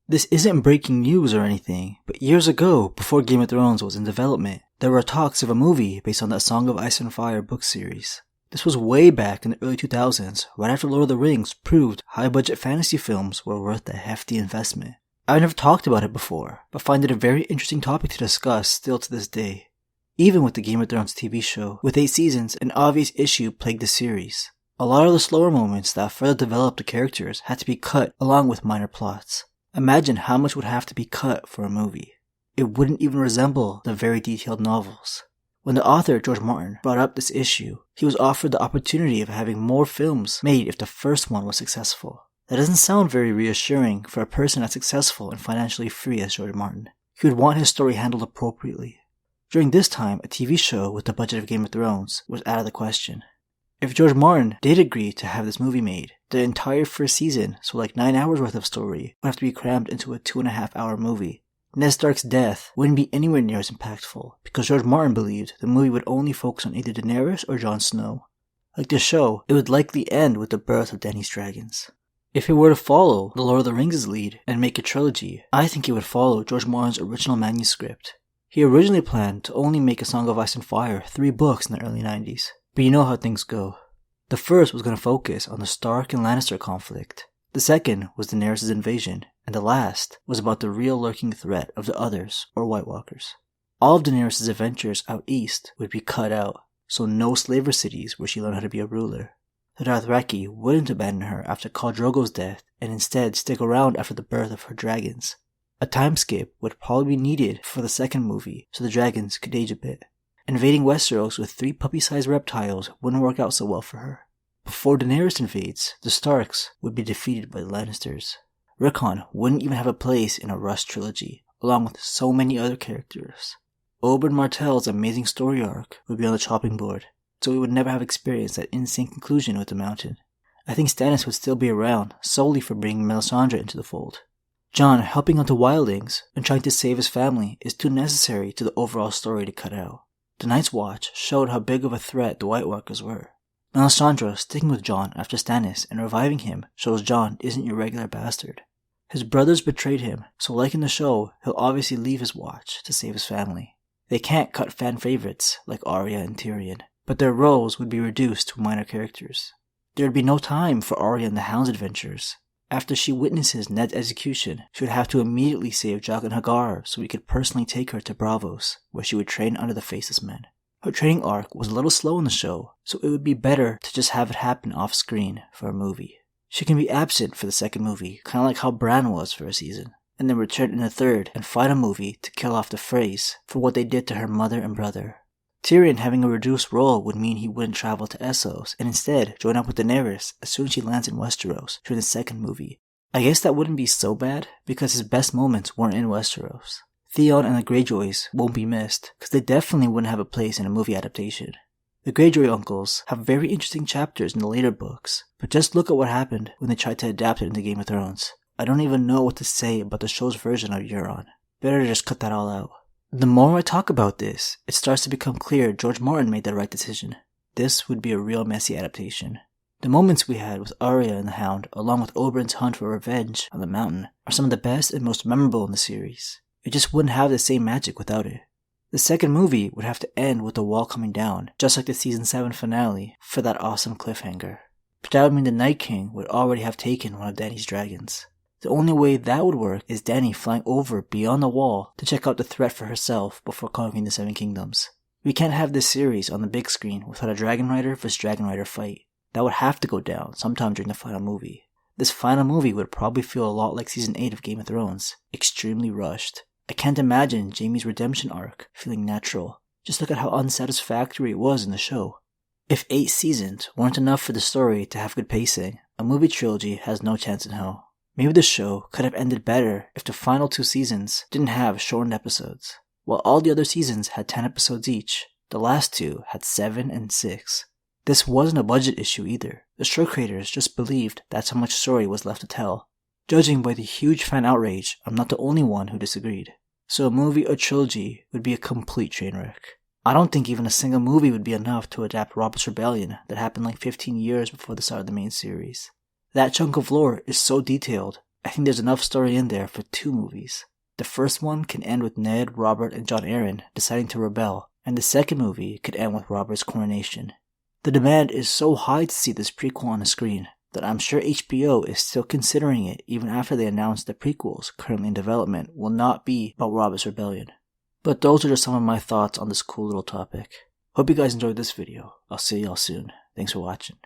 This isn't breaking news or anything, but years ago, before Game of Thrones was in development, there were talks of a movie based on that Song of Ice and Fire book series. This was way back in the early 2000s, right after Lord of the Rings proved high-budget fantasy films were worth a hefty investment. I've never talked about it before, but find it a very interesting topic to discuss still to this day. Even with the Game of Thrones TV show, with 8 seasons, an obvious issue plagued the series. A lot of the slower moments that further developed the characters had to be cut along with minor plots. Imagine how much would have to be cut for a movie. It wouldn't even resemble the very detailed novels. When the author, George Martin, brought up this issue, he was offered the opportunity of having more films made if the first one was successful. That doesn't sound very reassuring for a person as successful and financially free as George Martin. He would want his story handled appropriately. During this time, a TV show with the budget of Game of Thrones was out of the question. If George Martin did agree to have this movie made, the entire first season, so like 9 hours worth of story, would have to be crammed into a 2.5 hour movie. Ned Stark's death wouldn't be anywhere near as impactful, because George Martin believed the movie would only focus on either Daenerys or Jon Snow. Like the show, it would likely end with the birth of Dany's dragons. If it were to follow The Lord of the Rings' lead and make a trilogy, I think it would follow George Martin's original manuscript. He originally planned to only make A Song of Ice and Fire 3 books in the early 90s, but you know how things go. The first was going to focus on the Stark and Lannister conflict. The second was Daenerys' invasion, and the last was about the real lurking threat of the Others, or White Walkers. All of Daenerys' adventures out east would be cut out, so no slaver cities where she learned how to be a ruler. The Dothraki wouldn't abandon her after Khal Drogo's death, and instead stick around after the birth of her dragons. A time skip would probably be needed for the second movie, so the dragons could age a bit. Invading Westeros with 3 puppy-sized reptiles wouldn't work out so well for her. Before Daenerys invades, the Starks would be defeated by the Lannisters. Rickon wouldn't even have a place in a rushed trilogy, along with so many other characters. Oberyn Martell's amazing story arc would be on the chopping board, so we would never have experienced that insane conclusion with the Mountain. I think Stannis would still be around, solely for bringing Melisandre into the fold. Jon helping onto wildlings and trying to save his family is too necessary to the overall story to cut out. The Night's Watch showed how big of a threat the White Walkers were. Melisandre sticking with Jon after Stannis and reviving him shows Jon isn't your regular bastard. His brothers betrayed him, so like in the show, he'll obviously leave his watch to save his family. They can't cut fan favorites like Arya and Tyrion, but their roles would be reduced to minor characters. There would be no time for Arya and the Hound's adventures. After she witnesses Ned's execution, she would have to immediately save Jaqen and Hagar so he could personally take her to Braavos, where she would train under the Faceless Men. Her training arc was a little slow in the show, so it would be better to just have it happen off screen for a movie. She can be absent for the second movie, kinda like how Bran was for a season, and then return in the third and final movie to kill off the Freys for what they did to her mother and brother. Tyrion having a reduced role would mean he wouldn't travel to Essos and instead join up with Daenerys as soon as she lands in Westeros during the second movie. I guess that wouldn't be so bad because his best moments weren't in Westeros. Theon and the Greyjoys won't be missed because they definitely wouldn't have a place in a movie adaptation. The Greyjoy uncles have very interesting chapters in the later books, but just look at what happened when they tried to adapt it into Game of Thrones. I don't even know what to say about the show's version of Euron. Better to just cut that all out. The more I talk about this, it starts to become clear George Martin made the right decision. This would be a real messy adaptation. The moments we had with Arya and the Hound, along with Oberyn's hunt for revenge on the Mountain, are some of the best and most memorable in the series. It just wouldn't have the same magic without it. The second movie would have to end with the wall coming down, just like the season 7 finale, for that awesome cliffhanger. But that would mean the Night King would already have taken one of Dany's dragons. The only way that would work is Dany flying over beyond the wall to check out the threat for herself before conquering the 7 kingdoms. We can't have this series on the big screen without a Dragon Rider vs Dragon Rider fight. That would have to go down sometime during the final movie. This final movie would probably feel a lot like season 8 of Game of Thrones, extremely rushed. I can't imagine Jaime's redemption arc feeling natural. Just look at how unsatisfactory it was in the show. If 8 seasons weren't enough for the story to have good pacing, a movie trilogy has no chance in hell. Maybe the show could have ended better if the final 2 seasons didn't have shortened episodes. While all the other seasons had 10 episodes each, the last 2 had 7 and 6. This wasn't a budget issue either. The show creators just believed that's how much story was left to tell. Judging by the huge fan outrage, I'm not the only one who disagreed. So a movie or trilogy would be a complete train wreck. I don't think even a single movie would be enough to adapt Robert's Rebellion that happened like 15 years before the start of the main series. That chunk of lore is so detailed, I think there's enough story in there for 2 movies. The first one can end with Ned, Robert, and John Arryn deciding to rebel, and the second movie could end with Robert's coronation. The demand is so high to see this prequel on the screen that I'm sure HBO is still considering it even after they announced the prequels currently in development will not be about Robert's rebellion. But those are just some of my thoughts on this cool little topic. Hope you guys enjoyed this video. I'll see y'all soon. Thanks for watching.